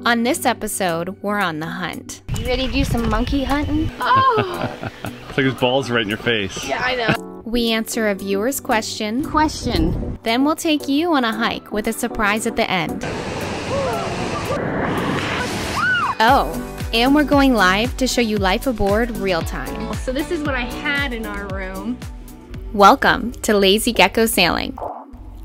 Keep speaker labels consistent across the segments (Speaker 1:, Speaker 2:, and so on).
Speaker 1: On this episode, we're on the hunt.
Speaker 2: You ready to do some monkey hunting? Oh!
Speaker 3: It's like his balls right in your face.
Speaker 2: Yeah, I know.
Speaker 1: We answer a viewer's question.
Speaker 2: Question.
Speaker 1: Then we'll take you on a hike with a surprise at the end. Oh, and we're going live to show you life aboard real time.
Speaker 2: So this is what I had in our room.
Speaker 1: Welcome to Lazy Gecko Sailing.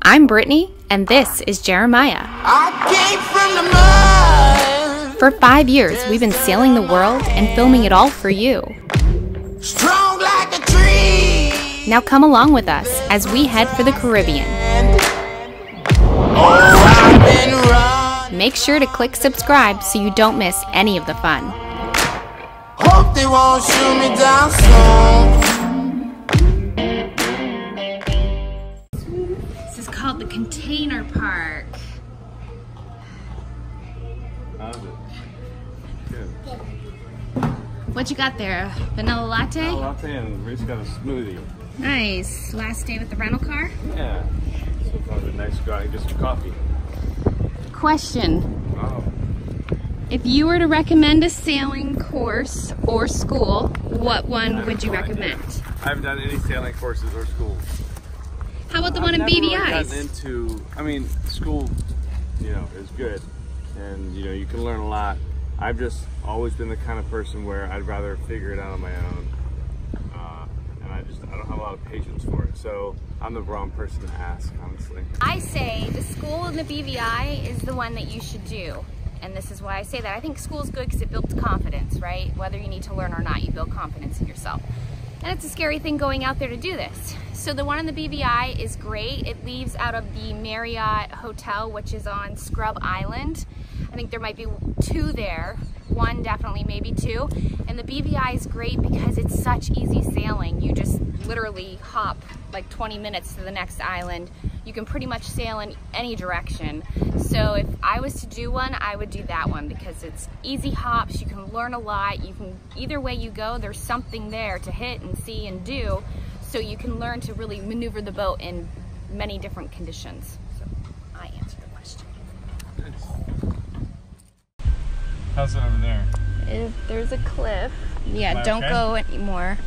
Speaker 1: I'm Brittany, and this is Jeremiah.
Speaker 4: I came from the mud.
Speaker 1: For 5 years, we've been sailing the world and filming it all for you.
Speaker 4: Strong like a tree.
Speaker 1: Now come along with us as we head for the Caribbean.
Speaker 4: Oh, I've been running.
Speaker 1: Make sure to click subscribe so you don't miss any of the fun.
Speaker 4: Hope they won't shoot me down soon.
Speaker 2: This is called the Container Park.
Speaker 3: Good.
Speaker 2: What you got there? Vanilla latte?
Speaker 3: Latte and Reese got a smoothie.
Speaker 2: Nice. Last day with the rental car?
Speaker 3: Yeah. So probably a nice guy, just your coffee.
Speaker 2: Question.
Speaker 3: Oh.
Speaker 2: If you were to recommend a sailing course or school, what one would you recommend?
Speaker 3: I haven't done any sailing courses or schools.
Speaker 2: How about the one in
Speaker 3: I've never really
Speaker 2: BVI's?
Speaker 3: gotten into, I mean, school, you know, is good, and you know, you can learn a lot. I've just always been the kind of person where I'd rather figure it out on my own, and I don't have a lot of patience for it. So I'm the wrong person to ask, honestly.
Speaker 2: I say the school in the BVI is the one that you should do. And this is why I say that. I think school's good because it builds confidence, right? Whether you need to learn or not, you build confidence in yourself. And it's a scary thing going out there to do this. So the one in the BVI is great. It leaves out of the Marriott Hotel, which is on Scrub Island. I think there might be 2 there. 1 definitely, maybe 2. And the BVI is great because it's such easy sailing. You just literally hop like 20 minutes to the next island. You can pretty much sail in any direction. So if I was to do one, I would do that one because it's easy hops. You can learn a lot. You can, either way you go, there's something there to hit and see and do. So you can learn to really maneuver the boat in many different conditions. So I answered the question.
Speaker 3: How's it over there?
Speaker 2: If there's a cliff, yeah,
Speaker 3: Okay.
Speaker 2: don't go anymore.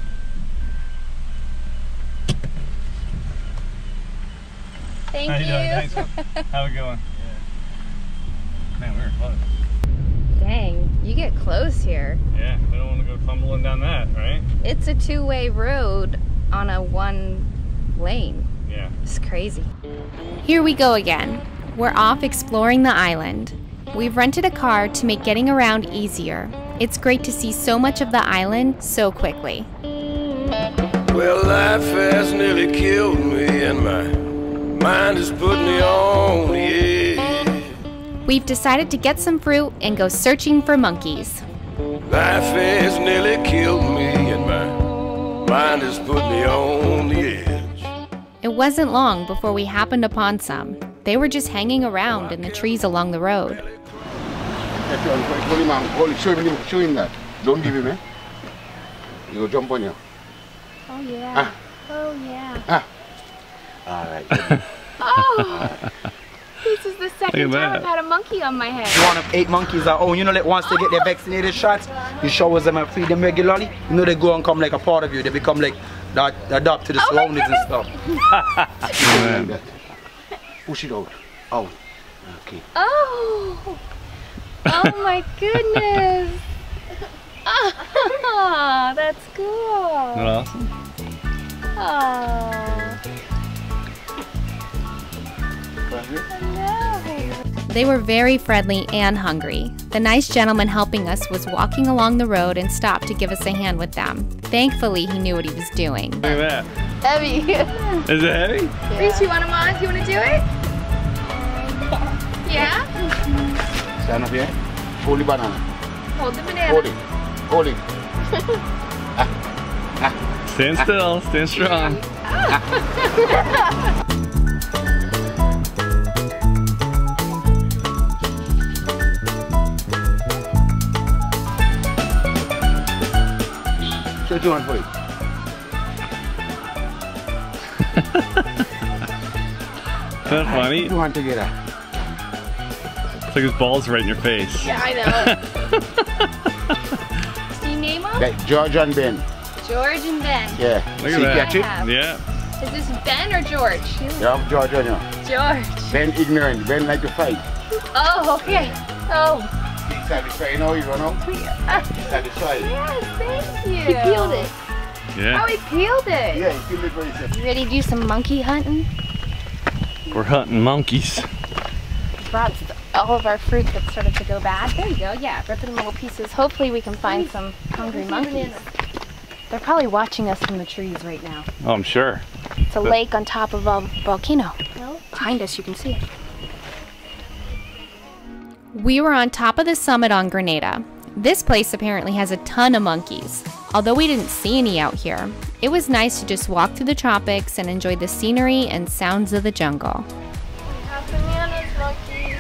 Speaker 2: Thank
Speaker 3: How
Speaker 2: you.
Speaker 3: doing? Thanks. How it going? Yeah. Man, we're close.
Speaker 2: Dang, you get close here.
Speaker 3: Yeah, we don't want to go tumbling down that, right?
Speaker 2: It's a 2-way road on a 1 lane.
Speaker 3: Yeah.
Speaker 2: It's crazy.
Speaker 1: Here we go again. We're off exploring the island. We've rented a car to make getting around easier. It's great to see so much of the island so quickly.
Speaker 4: Well, life has nearly killed me, and my mind has put me on the edge.
Speaker 1: We've decided to get some fruit and go searching for monkeys.
Speaker 4: Life has nearly killed me, and my mind has put me on the edge.
Speaker 1: It wasn't long before we happened upon some. They were just hanging around in the trees along the road.
Speaker 5: Show him that. Don't give him, eh? He'll jump on you.
Speaker 2: Oh yeah.
Speaker 5: Ah.
Speaker 2: Oh yeah.
Speaker 5: Ah. All right.
Speaker 2: Oh! This is the second
Speaker 3: Look at
Speaker 2: time I've
Speaker 3: that.
Speaker 2: had a monkey on my head.
Speaker 6: One of 8 monkeys at home. You know, like once they get their vaccinated shots, you shower them and feed them regularly. You know, they go and come like a part of you. They become like that, adapt to the surroundings and stuff.
Speaker 5: Like that. Push it out. Out. Okay.
Speaker 2: Oh! Oh my goodness! Oh, that's cool.
Speaker 3: Isn't that awesome?
Speaker 2: Oh. No.
Speaker 1: They were very friendly and hungry. The nice gentleman helping us was walking along the road and stopped to give us a hand with them. Thankfully, he knew what he was doing.
Speaker 3: Look at that.
Speaker 2: Heavy.
Speaker 3: Is it heavy?
Speaker 2: Reese, you want him on? Do you want to do it? Yeah?
Speaker 5: Stand up here. Hold the banana.
Speaker 2: Hold the banana.
Speaker 5: Hold it. Hold it.
Speaker 3: Stand still, stand strong.
Speaker 5: Show 2 hands for it.
Speaker 3: Isn't that funny?
Speaker 5: 2 hands together.
Speaker 3: It's
Speaker 7: like his balls right in your face.
Speaker 2: Yeah, I know. Do you name them?
Speaker 5: Like George and Ben.
Speaker 2: George and Ben.
Speaker 5: Yeah.
Speaker 7: Look
Speaker 5: See,
Speaker 7: at
Speaker 5: catch it?
Speaker 2: have.
Speaker 7: Yeah.
Speaker 2: Is this Ben or George?
Speaker 5: Yeah, George on you.
Speaker 2: George.
Speaker 5: Ben ignorant. Ben like to fight.
Speaker 2: Oh, okay. Oh.
Speaker 5: He's satisfied now, you know? He's satisfied.
Speaker 2: Yes, thank you.
Speaker 8: He peeled it.
Speaker 7: Yeah.
Speaker 2: Oh, he peeled it.
Speaker 5: Yeah, he peeled it for himself.
Speaker 2: You ready to do some monkey hunting?
Speaker 7: We're hunting monkeys.
Speaker 2: Brought all of our fruit that started to go bad. There you go. Yeah, rip it in little pieces. Hopefully we can find some hungry monkeys. They're probably watching us from the trees right now.
Speaker 7: Oh, I'm sure.
Speaker 2: It's a lake on top of a volcano. Behind us, you can see it.
Speaker 1: We were on top of the summit on Grenada. This place apparently has a ton of monkeys. Although we didn't see any out here, it was nice to just walk through the tropics and enjoy the scenery and sounds of the jungle.
Speaker 8: We have bananas, monkeys.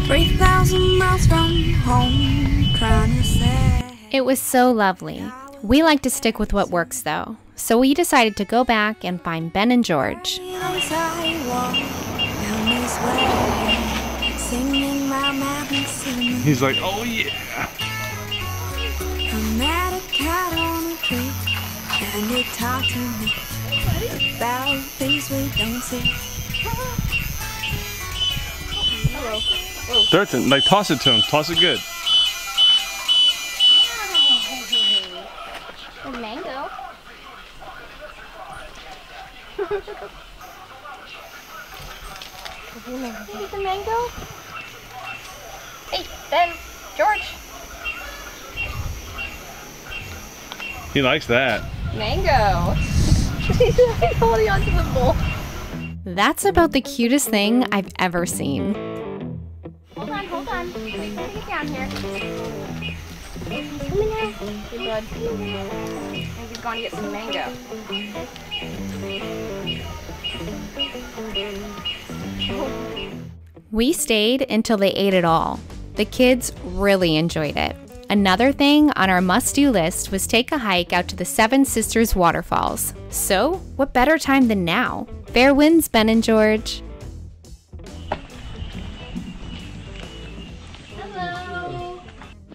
Speaker 9: 3,000 miles from home, trying to say.
Speaker 1: It was so lovely. We like to stick with what works though, so we decided to go back and find Ben and George.
Speaker 7: He's like, oh yeah.
Speaker 9: I met a cat on a tree, and it talked to me about things we don't see.
Speaker 7: Dirtin, like toss it to him. Toss it good.
Speaker 2: A mango. Is a mango? Hey, Ben, George.
Speaker 7: He likes that.
Speaker 2: Mango. He's holding onto the bowl.
Speaker 1: That's about the cutest thing I've ever seen.
Speaker 2: Hold on, hold on. Wait, let me get down here. Hey, bud. Maybe going to get some mango.
Speaker 1: We stayed until they ate it all. The kids really enjoyed it. Another thing on our must-do list was take a hike out to the Seven Sisters waterfalls. So, what better time than now? Fair winds, Ben and George.
Speaker 2: Hello.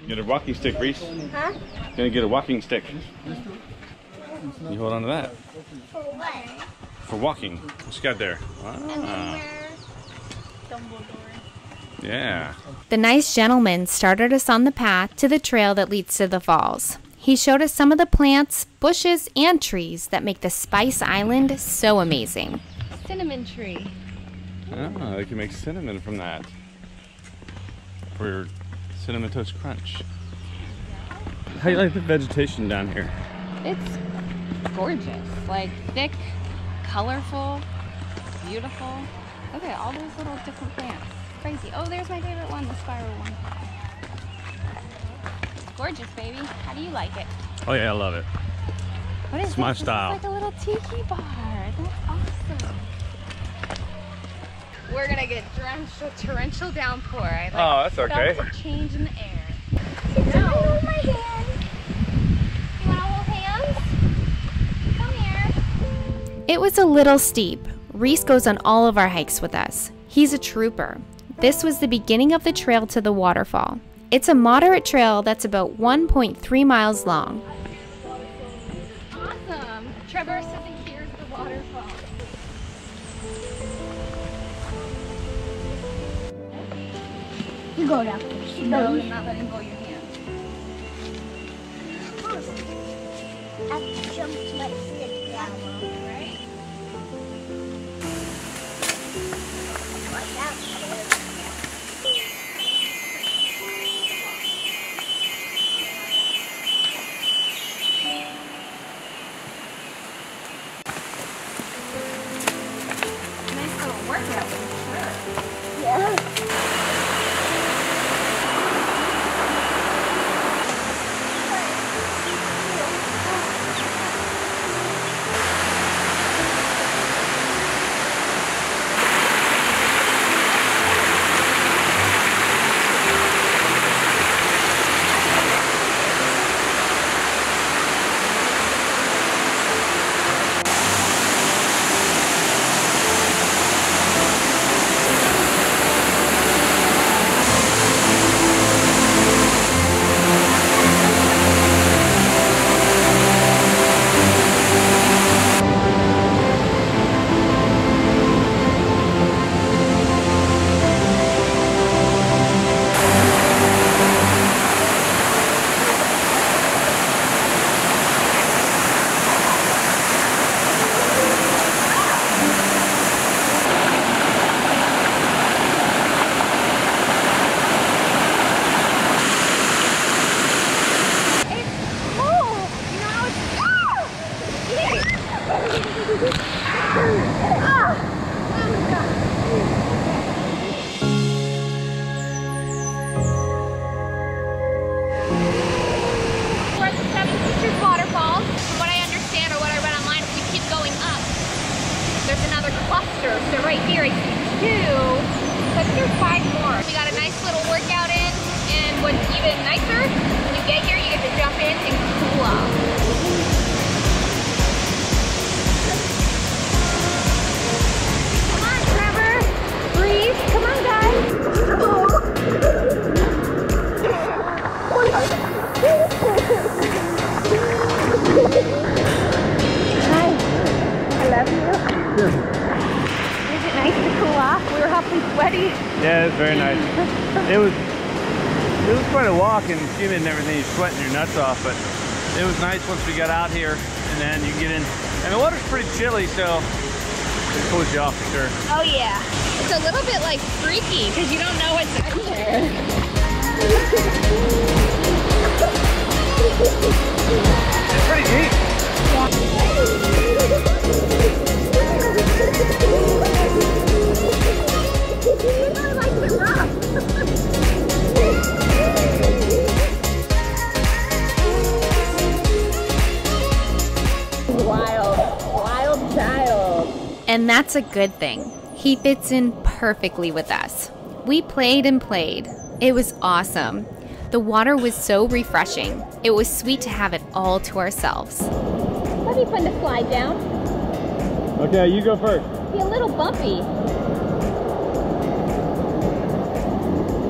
Speaker 7: Get a walking stick, Reese.
Speaker 2: Huh?
Speaker 7: Gonna get a walking stick. You hold on to that.
Speaker 2: For what?
Speaker 7: For walking. What you got there? Ah. Yeah.
Speaker 1: The nice gentleman started us on the path to the trail that leads to the falls. He showed us some of the plants, bushes, and trees that make the Spice Island so amazing.
Speaker 2: Cinnamon tree.
Speaker 7: Ah, they can make cinnamon from that. For your Cinnamon Toast Crunch. How do you like the vegetation down here?
Speaker 2: It's gorgeous. Like thick, colorful, beautiful. Look at all those little different plants. Crazy. Oh, there's my favorite one, the spiral one. Gorgeous, baby. How do you like it?
Speaker 7: Oh yeah, I love it.
Speaker 2: What is
Speaker 7: It's my
Speaker 2: this?
Speaker 7: style.
Speaker 2: It's like a little tiki bar. That's awesome. We're gonna get drenched with torrential downpour. I
Speaker 7: Oh, that's okay.
Speaker 2: felt a change in the air. No. Hold my hand. You wanna hold hands? Come here.
Speaker 1: It was a little steep. Reese goes on all of our hikes with us. He's a trooper. This was the beginning of the trail to the waterfall. It's a moderate trail that's about 1.3 miles long.
Speaker 2: Awesome. Trevor says he hears the waterfall.
Speaker 8: You go down first.
Speaker 2: No, I'm not letting go of your hand.
Speaker 8: I've jumped my stick down, right? Watch out.
Speaker 2: Nice little workout, for sure.
Speaker 8: Yeah.
Speaker 2: I think there's 5 more. We got a nice little workout in, and what's even nicer, when you get here, you get to jump in and cool off. Come on, Trevor. Breathe. Come on, guys. Hi. I love you. Is it nice to cool off? We were awfully sweaty.
Speaker 3: Yeah, it's very nice. It was quite a walk and humid and everything. You're sweating your nuts off, but it was nice once we got out here, and then you get in. And the water's pretty chilly, so it cools you off for sure.
Speaker 2: Oh yeah. It's a little bit like freaky because you don't know what's in there.
Speaker 3: It's pretty deep.
Speaker 2: Wild child.
Speaker 1: And that's a good thing. He fits in perfectly with us. We played and played. It was awesome. The water was so refreshing. It was sweet to have it all to ourselves.
Speaker 2: That'd be fun to slide down.
Speaker 3: Okay, you go first.
Speaker 2: Be a little bumpy.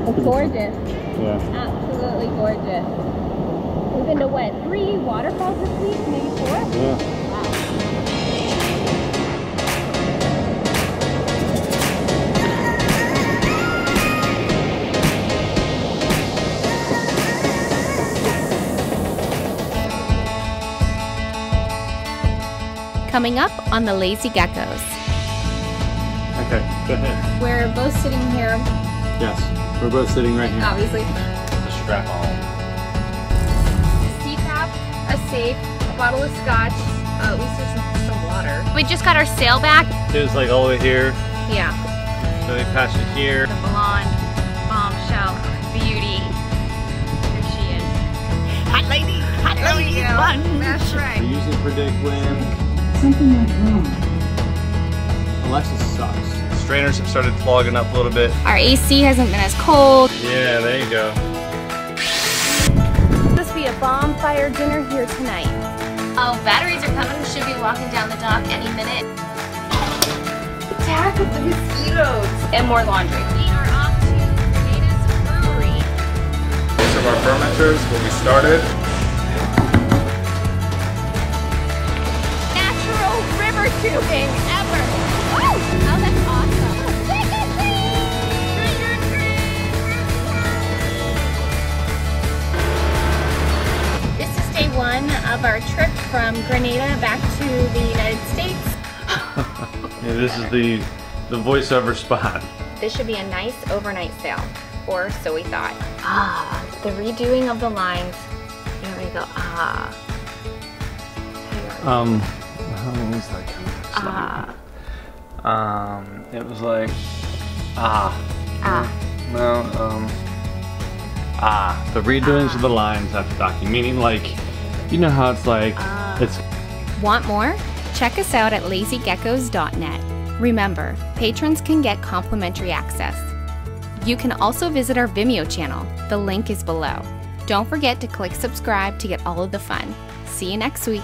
Speaker 2: It's gorgeous.
Speaker 3: Yeah.
Speaker 2: Absolutely gorgeous. We've been to what, 3 waterfalls this week? Maybe 4?
Speaker 3: Yeah.
Speaker 2: Wow.
Speaker 1: Coming up on the Lazy Geckos.
Speaker 3: Okay, go ahead.
Speaker 2: We're both sitting here,
Speaker 3: Yes, we're both sitting right here.
Speaker 2: obviously.
Speaker 3: The strap on.
Speaker 2: CPAP, a safe, a bottle of scotch, at least there's some water. We just got our sail back.
Speaker 3: It was like all the way here,
Speaker 2: Yeah.
Speaker 3: so we passed it here.
Speaker 2: The blonde bombshell beauty. There she is.
Speaker 9: Hot lady bunch.
Speaker 2: That's right.
Speaker 3: We usually predict wind. Something went wrong. Alexis sucks. Strainers have started clogging up a little bit.
Speaker 2: Our AC hasn't been as cold.
Speaker 3: Yeah, there you go.
Speaker 2: This will be a bonfire dinner here tonight. Oh, batteries are coming. We should be walking down the dock any minute. Attack of the mosquitoes. And more laundry. We are off to Grenada's brewery.
Speaker 3: Most of our fermenters will be started.
Speaker 2: Natural river tubing ever. Woo! Oh, that's awesome. This is day 1 of our trip from Grenada back to the United States.
Speaker 3: Yeah, this is the voiceover spot.
Speaker 2: This should be a nice overnight sail, or so we thought. Ah, the redoing of the lines. Here we go. Ah.
Speaker 3: How was that kind of it was like the redoings of the lines after docking, meaning like, you know how it's like it's.
Speaker 1: Want more? Check us out at lazygeckos.net. Remember, patrons can get complimentary access. You can also visit our Vimeo channel. The link is below. Don't forget to click subscribe to get all of the fun. See you next week.